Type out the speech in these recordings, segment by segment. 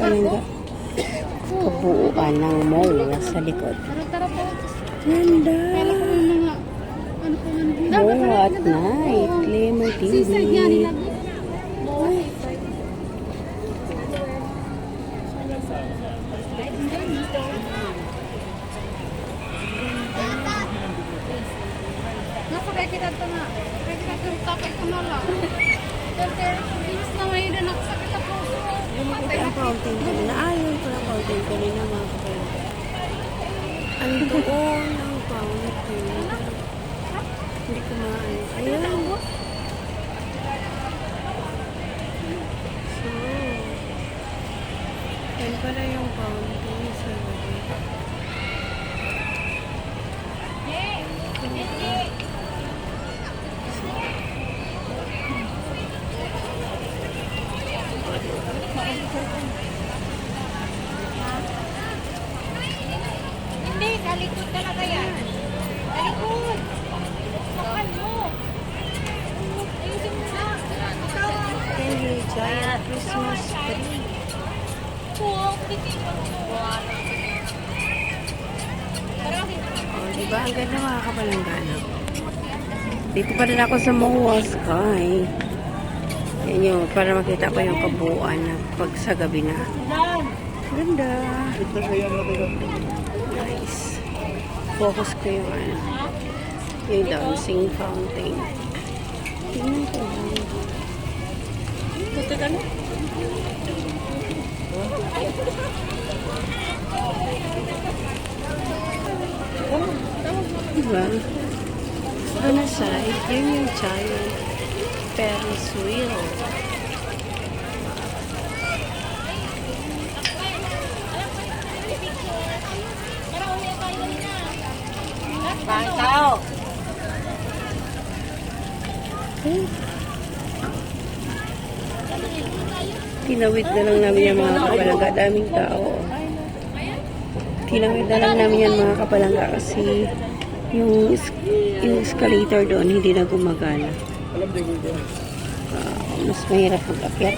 kapalangga. Kabuuan ng mall sa likod. Ganda! Mo at night. Lemon TV. Kita ito na. Kita ito tapay ko na lang. Inis na may na nakasakit ang puso. Ito ang fountain ko. Naayon ko na fountain ko rin mga kapalangga. Ang doon ang fountain. Hindi ko maayon. Ayan. So, yan pala yung fountain sa gabi. Hindi, kalikod talaga yan. Kalikod. Bakal mo. Ayusin mo na. Hey, giant Christmas tree. Oh, diba? Ang ganda mga kapalangga. Dito pa rin ako sa Moa Sky. Yan yun, para makita pa yung kabuuan na pag sa gabi na. Ganda. Nice. Focus ko yung ano. Yung dancing fountain. Tingnan ko lang. Puto ka na? Diba? Ano side? Yun yung giant Ferris wheel. Bangkaw. Tinawid na lang namin yung mga kapalangga. Daming tao. Tinawid na lang namin yan mga kapalangga kasi yung escalator doon hindi na gumagana. Mas mahirap mag-akyat.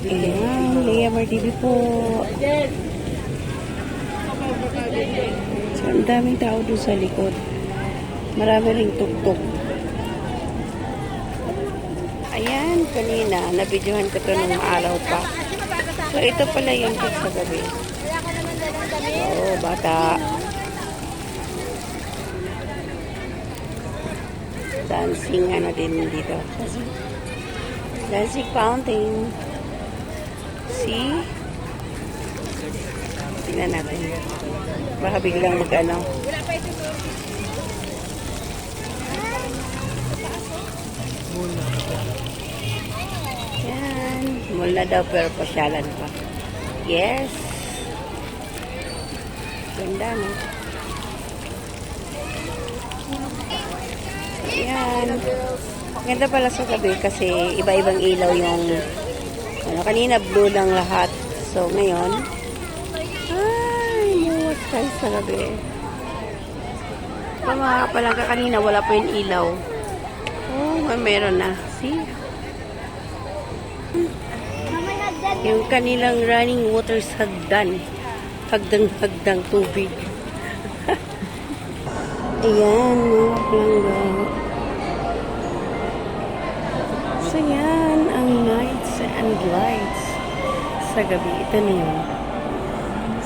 Ayan, Lea Martivi po. So, ang daming tao doon sa likod. Marami ring tuktok. Ayan, kanina, nabidyohan ko ito nung araw pa. So, ito pala yung pag sa gabi. Oo, bata. Dancing, ano din dito. Dancing fountain. See? Tingnan natin. Baka biglang mag-ano. Yan. Mula daw pero pasyalan pa. Yes. Ganda, no? Yan. Ganda pala sa gabi kasi iba-ibang ilaw yung ano, kanina blue lang lahat. So, ngayon ay, muwas tayo sa gabi. Mga kapalangga kanina wala pa yung ilaw. Oh, meron na. See? Yung kanilang running water sa hagdan. Hagdang tubig. Ayan, mga kapalangga. So, yan ang nights and lights sa gabi. Ito na yun.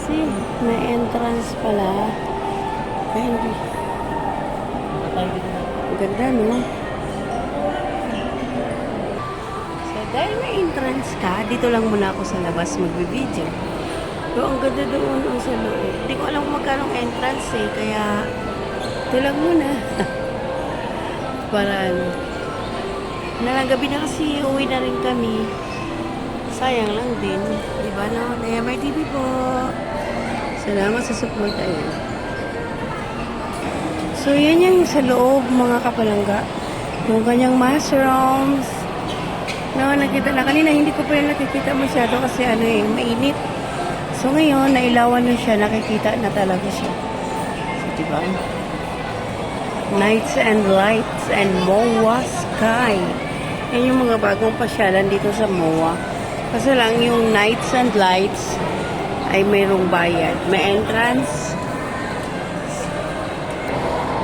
See, may entrance pala. Ay, hindi. Ganda, no? So, dahil may entrance ka, dito lang muna ako sa labas magbibideo. So, ang ganda doon ang sa loob. Hindi ko alam kung magkano entrance eh, kaya ito lang muna. Para ano. Gabi na kasi uwi na rin kami. Sayang lang din. Diba no? Lea Martivi po. Salamat sa support ayun. So, yan yung sa loob, mga kapalangga. Yung kanyang mushrooms. No, nakita na kanina, hindi ko pa yung nakikita masyado kasi ano eh, mainit. So, ngayon, nailawan na siya, nakikita na talaga siya. So, diba? Nights and lights and Moa Sky. Yan yung mga bagong pasyalan dito sa MOA. Kasi lang yung nights and lights ay mayroong bayad. May entrance.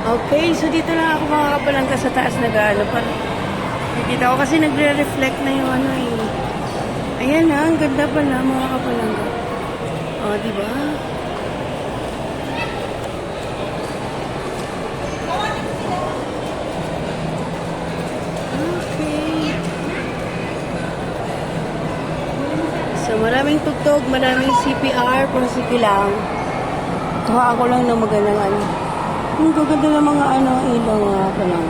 Okay, so dito lang ako mga kapalangga sa taas nag-ano. Nakikita ko kasi nagre-reflect na yung ano eh. Ayan na, ang ganda pala mga kapalangga. O, diba? Okay. So, maraming tugtog, maraming CPR, pero sige lang. Kuha ako lang ng magandang ano. Ang gaganda ng mga ano, ilaw nga pa lang.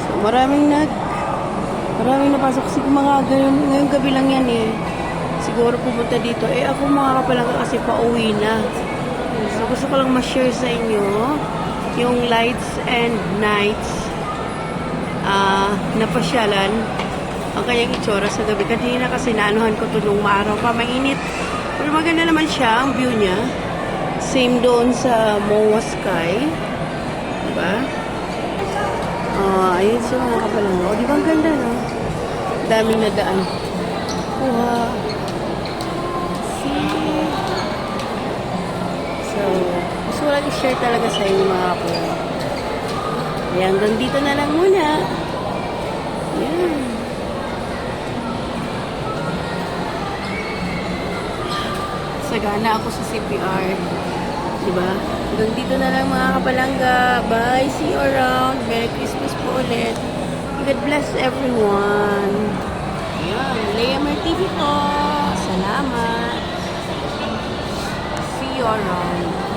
So, maraming napasok. Kasi mga ngayong gabi lang yan eh. Siguro pupunta dito. Eh, ako mga kapalangga kasi pauwi na. So, gusto ko lang ma-share sa inyo yung lights and nights na pasyalan ang kanyang itsura sa gabi. Kanina kasi naanuhan ko ito nung maaraw pa, mainit. Pero maganda naman siya, ang view niya. Same doon sa MOA Sky. Diba? Ayun siya mga kapalangga. O, diba ang ganda, no? Daming nadaan. Wow. See? So, gusto ko lang i-share talaga sa inyo mga kapalangga. Kaya hanggang dito na lang muna. Yan. Sagana ako sa CPR. Diba? Hanggang dito na lang mga kapalangga. Bye. See you around. Merry Christmas po ulit. God bless everyone. Yan. Leamer TV po. Salamat. See you around.